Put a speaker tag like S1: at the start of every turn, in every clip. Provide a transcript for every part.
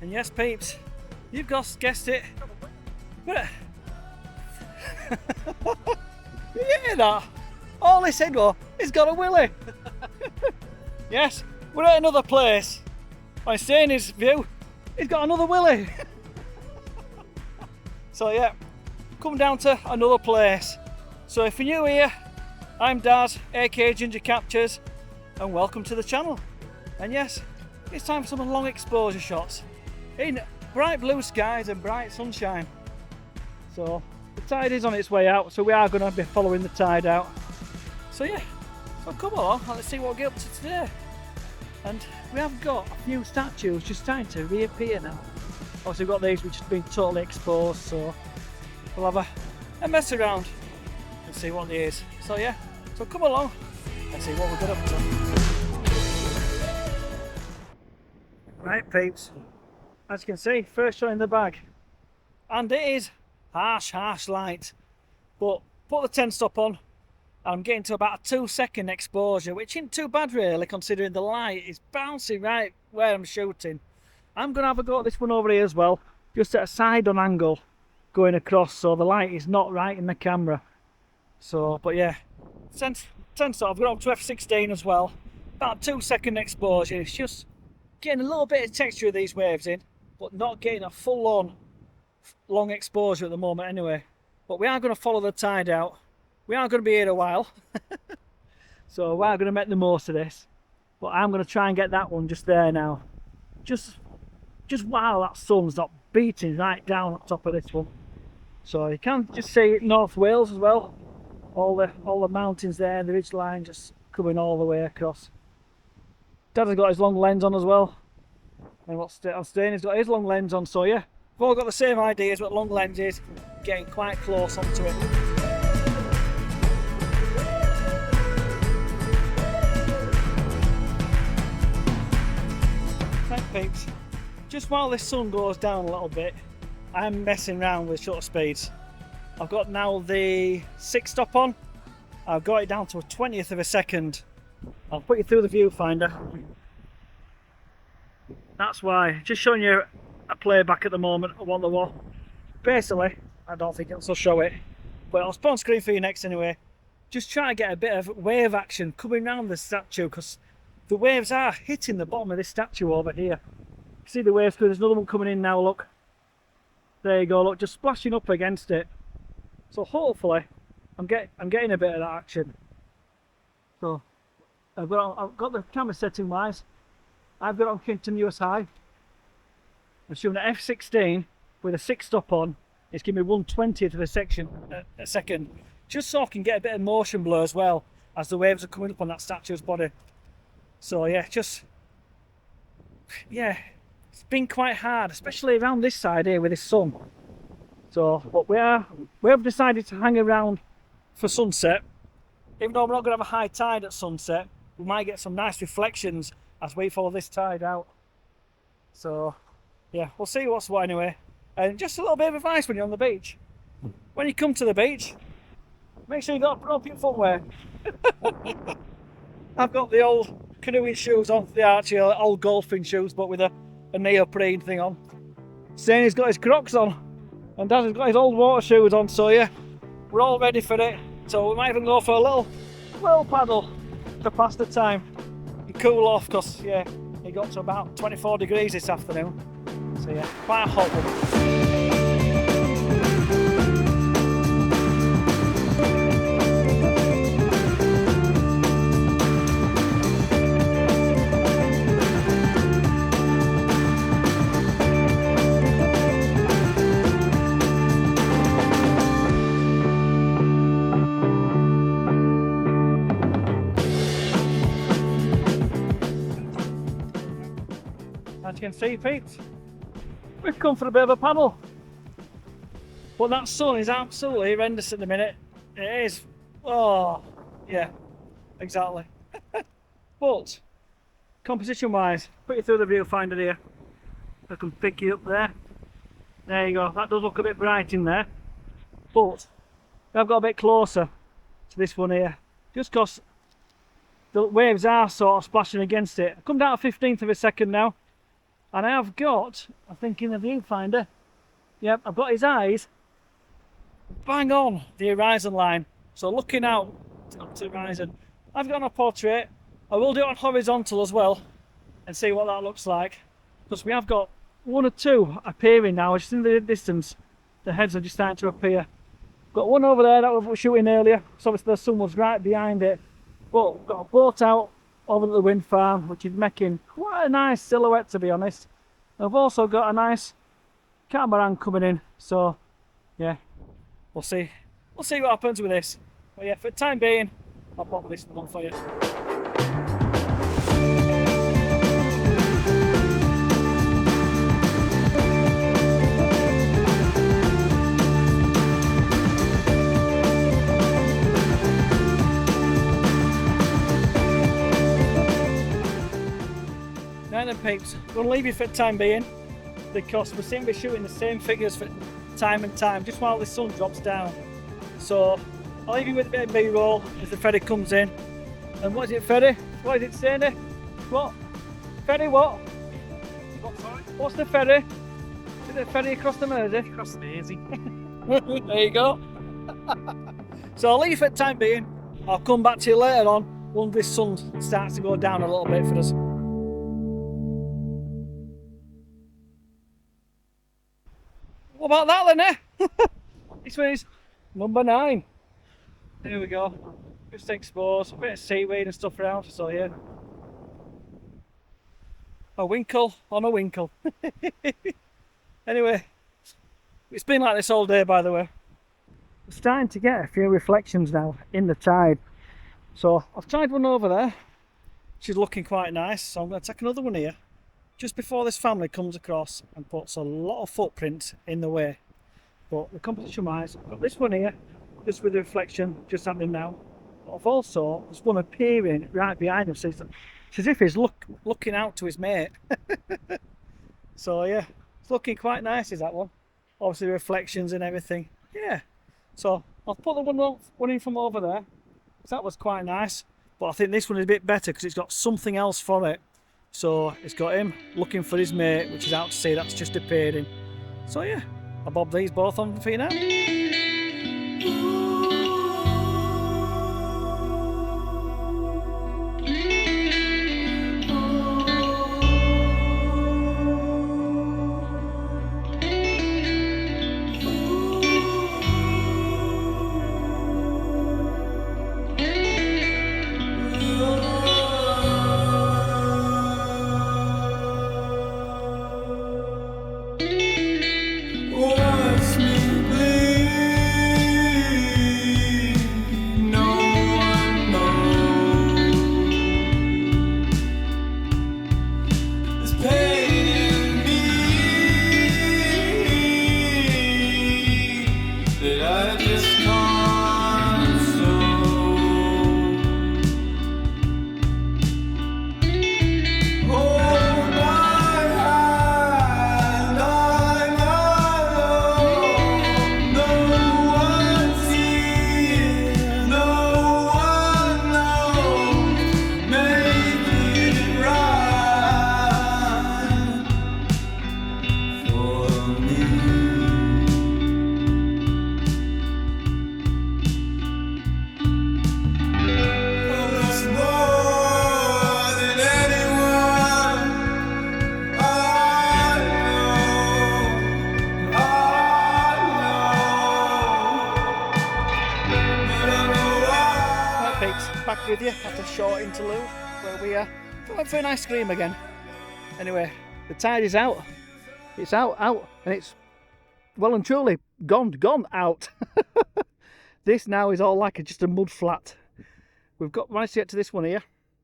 S1: And yes, peeps, you've guessed it. But you hear that? All he said was, he's got a willy. Yes, we're at another place. I say in his view, he's got another willy. So yeah, come down to another place. So if you're new here, I'm Daz, aka Ginger Captures, and welcome to the channel. And yes, it's time for some long exposure shots in bright blue skies and bright sunshine. So the tide is on its way out, so we are going to be following the tide out. So yeah, so come along, let's see what we get up to today. And we have got a few statues just starting to reappear now. Obviously we've got these which have been totally exposed, so we'll have a mess around and see what it is. So yeah, so come along and see what we've got up to. Right peeps, as you can see, first shot in the bag. And it is harsh light. But put the 10 stop on, I'm getting to about a 2-second exposure, which isn't too bad really, considering the light is bouncing right where I'm shooting. I'm going to have a go at this one over here as well, just at a side on angle going across, so the light is not right in the camera. So, but yeah, 10 stop, I've got up to f16 as well. About a 2-second exposure. It's just getting a little bit of texture of these waves in, but not getting a full-on long exposure at the moment anyway. But we are going to follow the tide out. We are going to be here a while, so we are going to make the most of this. But I'm going to try and get that one just there now. Just while that sun's not beating right down on top of this one. So you can just see North Wales as well. All the mountains there, the ridge line just coming all the way across. Dad has got his long lens on as well. And I'm staying, he's got his long lens on, so yeah. We've all got the same ideas what long lens is, getting quite close onto it. Right peeps, just while this sun goes down a little bit, I'm messing around with shutter speeds. I've got now the 6 stop on. I've got it down to a 20th of a second. I'll put you through the viewfinder. That's why, just showing you a playback at the moment of what there was. Basically, I don't think it'll show it, but I'll put on screen for you next anyway. Just try to get a bit of wave action coming around the statue, because the waves are hitting the bottom of this statue over here. See the waves, there's another one coming in now, look. There you go, look, just splashing up against it. So hopefully, I'm getting a bit of that action. So, I've got the camera setting wise. I've got it on continuous high. I'm shooting at f16 with a 6 stop on. It's giving me 1/20th of a second, just so I can get a bit of motion blur as well as the waves are coming up on that statue's body. So yeah, it's been quite hard, especially around this side here with this sun. So, but we have decided to hang around for sunset. Even though we're not going to have a high tide at sunset, we might get some nice reflections as we follow this tide out. So yeah, we'll see what's what anyway. And just a little bit of advice when you're on the beach. When you come to the beach, make sure you got appropriate footwear. I've got the old canoeing shoes on, the actually old golfing shoes, but with a neoprene thing on. Sane's got his Crocs on, and Dad has got his old water shoes on, so yeah, we're all ready for it. So we might even go for a little paddle to pass the time and cool off, because yeah, it got to about 24 degrees this afternoon. So yeah, quite a hot one. As you can see peeps, we've come for a bit of a paddle, but that sun is absolutely horrendous at the minute. It is, oh yeah, exactly. But composition wise, put you through the viewfinder here, I can pick you up there. There you go, that does look a bit bright in there, but I've got a bit closer to this one here, just because the waves are sort of splashing against it. I come down to 15th of a second now. And I have got, I'm thinking the viewfinder, yep, I've got his eyes bang on the horizon line. So looking out up to the horizon. I've got a portrait. I will do it on horizontal as well and see what that looks like. Because we have got one or two appearing now, just in the distance. The heads are just starting to appear. Got one over there that we were shooting earlier, so obviously the sun was right behind it. But we've got a boat out over at the wind farm, which is making quite a nice silhouette, to be honest. I've also got a nice catamaran coming in, so yeah, we'll see what happens with this. But yeah, for the time being, I'll pop this one for you. Now then peeps, I'm going to leave you for the time being because we seem to be shooting the same figures for time and time just while the sun drops down. So I'll leave you with a bit of B-roll as the ferry comes in. And what is it, ferry? What is it saying there? What? Ferry what? What's the ferry? Is it the ferry across the Mersey?
S2: Across the Mersey.
S1: There you go. So I'll leave you for the time being. I'll come back to you later on once this sun starts to go down a little bit for us. What about that then, eh? This one is number 9. There we go. Just exposed, a bit of seaweed and stuff around, so yeah. A winkle on a winkle. Anyway, it's been like this all day, by the way. We're starting to get a few reflections now in the tide. So I've tried one over there. She's looking quite nice, so I'm going to take another one here. Just before this family comes across and puts a lot of footprints in the way. But the composition wise, I've got this one here, just with the reflection just happening now. But I've also, there's one appearing right behind him, so it's as if he's looking out to his mate. So yeah, it's looking quite nice, is that one. Obviously the reflections and everything. Yeah, so I'll put the one in from over there, because that was quite nice. But I think this one is a bit better because it's got something else for it. So it's got him looking for his mate, which is out to sea, that's just appearing. So yeah, I'll bob these both on for you now. Back with you after a short interlude where we went for an ice cream again. Anyway, the tide is out. It's out, and it's well and truly gone out. This now is all like just a mud flat. We've got managed to get to this one here,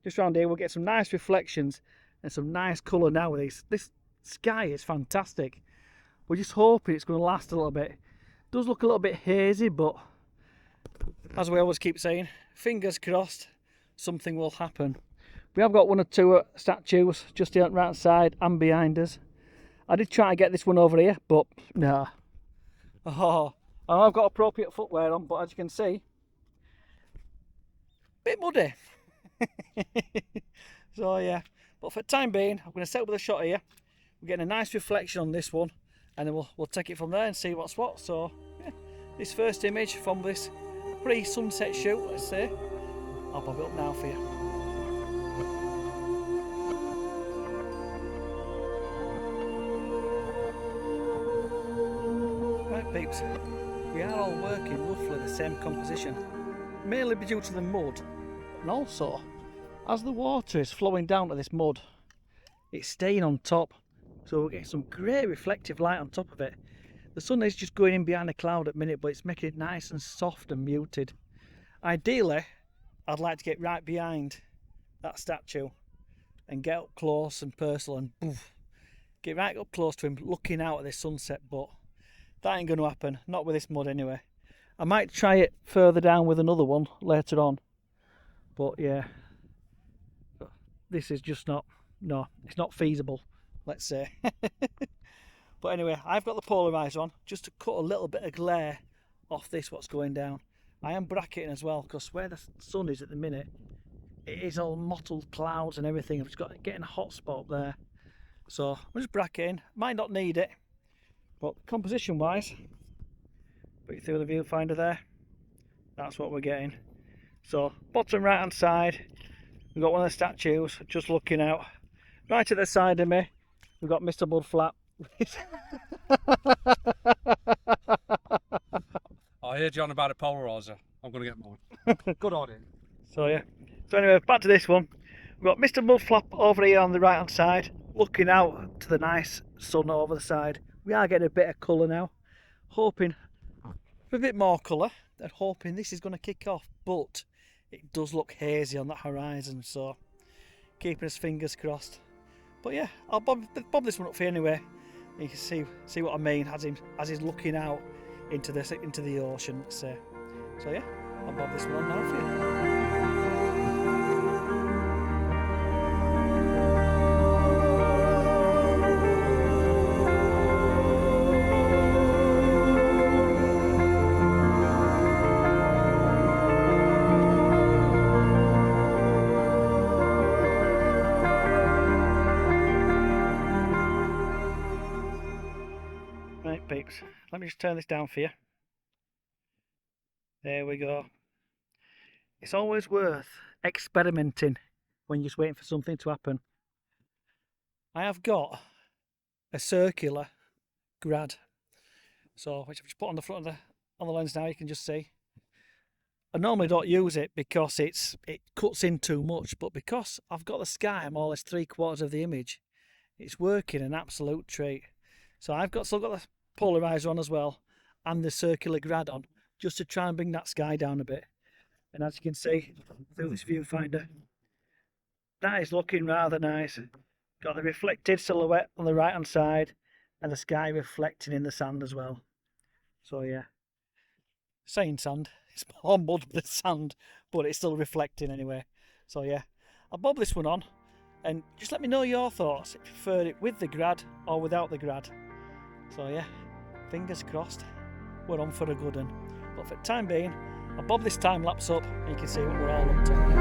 S1: just round here. We'll get some nice reflections and some nice colour now with these. This sky is fantastic. We're just hoping it's going to last a little bit. It does look a little bit hazy, but as we always keep saying, fingers crossed something will happen. We have got one or two statues just here on the right side and behind us. I did try to get this one over here, but no. Oh, and I've got appropriate footwear on, but as you can see, a bit muddy. So yeah, but for the time being, I'm going to set up with a shot here. we're getting a nice reflection on this one, and then we'll take it from there and see what's what. So yeah, this first image from this pre-sunset shoot, let's say, I'll pop it up now for you. Right peeps, we are all working roughly the same composition, mainly due to the mud, and also as the water is flowing down to this mud, it's staying on top, so we're getting some great reflective light on top of it. The sun is just going in behind a cloud at the minute, but it's making it nice and soft and muted. Ideally, I'd like to get right behind that statue and get up close and personal and poof, get right up close to him looking out at this sunset, but that ain't going to happen, not with this mud anyway. I might try it further down with another one later on, but yeah, this is just not, no, it's not feasible, let's say. But anyway, I've got the polarizer on just to cut a little bit of glare off this what's going down. I am bracketing as well, because where the sun is at the minute, it is all mottled clouds and everything. I've just got getting a hot spot up there, so I'm just bracketing. Might not need it, but composition wise, put you through the viewfinder there, that's what we're getting. So bottom right hand side, we've got one of the statues just looking out. Right at the side of me, we've got Mr. Mudflap.
S2: I heard you on about a polarizer. I'm going to get mine. Good idea.
S1: So yeah. So anyway, back to this one. We've got Mr. Mudflap over here on the right hand side, looking out to the nice sun over the side. We are getting a bit of colour now. Hoping for a bit more colour and hoping this is going to kick off, but it does look hazy on that horizon, so keeping us fingers crossed. But yeah, I'll bob this one up for you anyway. You can see what I mean as he's looking out into the ocean, let's say. So yeah, I'll bob this one on now for you. Right peeps, let me just turn this down for you. There we go. It's always worth experimenting when you're just waiting for something to happen. I have got a circular grad, so which I've just put on the front of on the lens now. You can just see. I normally don't use it because it cuts in too much, but because I've got the sky more or less 3/4 of the image, it's working an absolute treat. So I've still got the polarizer on as well, and the circular grad on, just to try and bring that sky down a bit. And as you can see through this viewfinder, that is looking rather nice. Got the reflected silhouette on the right hand side and the sky reflecting in the sand as well. So yeah, saying sand, it's more mud than sand, but it's still reflecting anyway. So yeah, I'll bob this one on and just let me know your thoughts, if you prefer it with the grad or without the grad. So yeah, fingers crossed, we're on for a good one. But for the time being, I'll bob this time lapse up and you can see what we're all up to.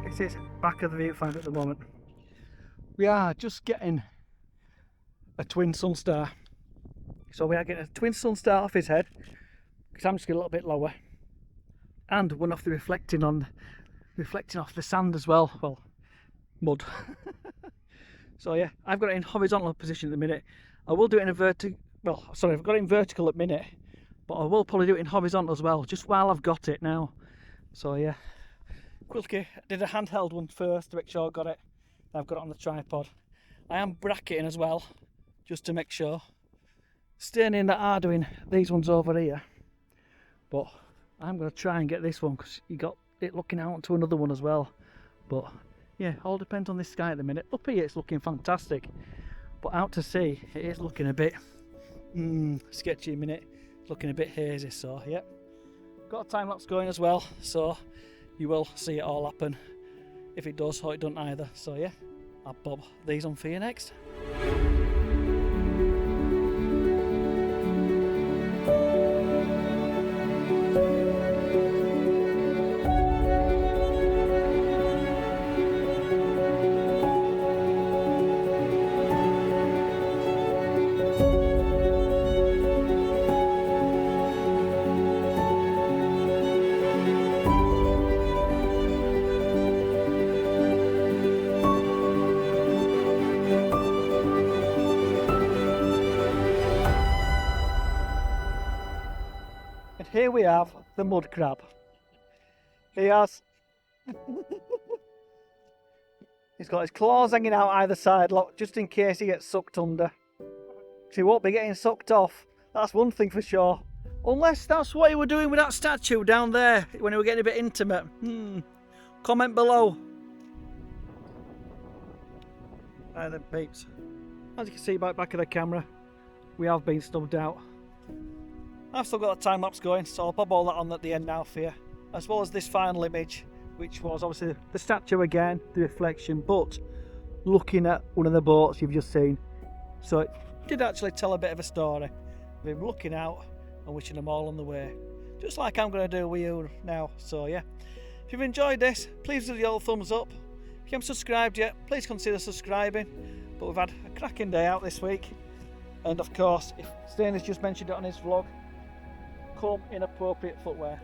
S1: This is back of the viewfinder at the moment. We are just getting a twin sun star. So we are getting a twin sun star off his head, because I'm just getting a little bit lower, and one off the reflecting off the sand as well. Well, mud. So yeah, I've got it in horizontal position at the minute. I will do it in a I've got it in vertical at the minute, but I will probably do it in horizontal as well, just while I've got it now. So yeah, quickly did a handheld one first to make sure I got it. I've got it on the tripod. I am bracketing as well, just to make sure. Staying in that are doing these ones over here, but I'm going to try and get this one because you got it looking out to another one as well. But yeah, all depends on this sky at the minute. Up here it's looking fantastic, but out to sea it is looking a bit Sketchy a minute, looking a bit hazy, so yeah. Got a time lapse going as well, so you will see it all happen if it does or it doesn't either. So yeah, I'll bob these on for you next. And here we have the mud crab. He has he's got his claws hanging out either side, look, just in case he gets sucked under. So he won't be getting sucked off, that's one thing for sure. Unless that's what he were doing with that statue down there when he were getting a bit intimate. Comment below. Right then peeps, as you can see back of the camera, we have been stubbed out. I've still got a time lapse going, so I'll pop all that on at the end now for you, as well as this final image, which was obviously the statue again, the reflection, but looking at one of the boats you've just seen. So it did actually tell a bit of a story of him looking out and wishing them all on the way, just like I'm going to do with you now. So yeah, if you've enjoyed this, please give the old thumbs up. If you haven't subscribed yet, please consider subscribing. But we've had a cracking day out this week, and of course, if Stan has just mentioned it on his vlog, come in appropriate footwear,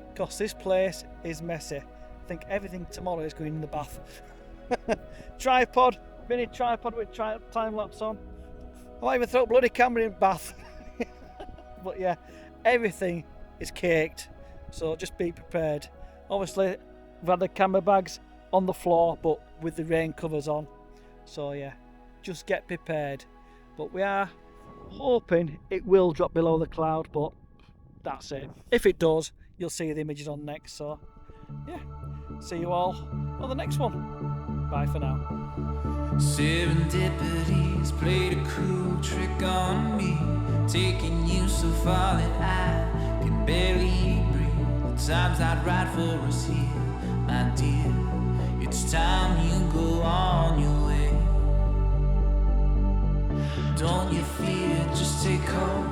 S1: because this place is messy. I think everything tomorrow is going in the bath. Tripod, mini tripod with time lapse on. I might even throw a bloody camera in bath. But yeah, everything is caked, so just be prepared. Obviously we've had the camera bags on the floor but with the rain covers on, so yeah, just get prepared. But we are hoping it will drop below the cloud, but that's it. If it does, you'll see the images on next. So yeah, see you all on the next one. Bye for now.
S3: Serendipity's played a cruel trick on me, taking you so far that I can barely breathe. The time's not right for us here, my dear. It's time you go on your way. Don't you fear, just take hold